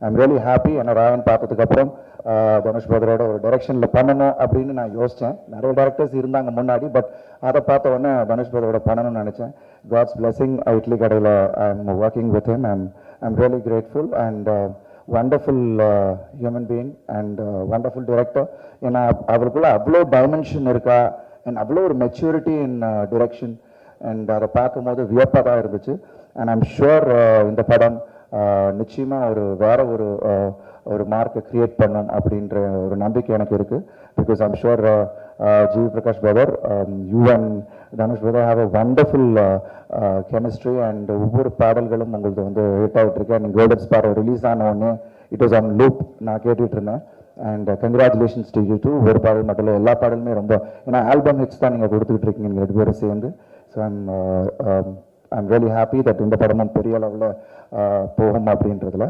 I'm really happy. ஏன்னா ராயன் பார்த்ததுக்கப்புறம் தனுஷ் பிரதரோட ஒரு டைரக்ஷனில் பண்ணணும் அப்படின்னு நான் யோசித்தேன். நிறைய டேரக்டர்ஸ் இருந்தாங்க முன்னாடி, பட் அதை பார்த்த உடனே தனுஷ் பிரதரோட பண்ணணும்னு நினச்சேன். காட்ஸ் பிளெஸிங் இட்லி கடையில் I am working with him. I'm really grateful and wonderful human being and wonderful director. ஏன்னா அவருக்குள்ள அவ்வளோ டைமென்ஷன் இருக்கா அண்ட் அவ்வளோ ஒரு மெச்சூரிட்டி இன் டிரெக்ஷன். அண்ட் அதை பார்க்கும்போது வியப்பாக தான் இருந்துச்சு. அண்ட் ஐம் ஷுர் இந்த படம் நிச்சயமாக வேற ஒரு மார்க்கை கிரியேட் பண்ணும் அப்படின்ற ஒரு நம்பிக்கை எனக்கு இருக்குது. Because I'm sure GV Prakash brother, you and Dhanush brother have a wonderful chemistry. And ஒவ்வொரு பாடல்களும் உங்களுக்கு வந்து ஹிட் ஆகிட்டு இருக்கு. அண்ட் கோல்டன் ஸ்பாரோ ரிலீஸ் ஆன உடனே இட் வாஸ் ஆன் லூப் நான் கேட்டுட்டு இருந்தேன். And congratulations to you too. ஒரு பாடல் மட்டும் இல்லை, எல்லா பாடலுமே ரொம்ப, ஏன்னா ஆல்பம் ஹிட்ஸ் தான் நீங்கள் கொடுத்துக்கிட்டு இருக்கீங்க நீங்கள் 2 பேரும் சேர்ந்து. So I'm really happy that இந்த படமும் பெரிய அளவில் போகும் அப்படின்றதுல.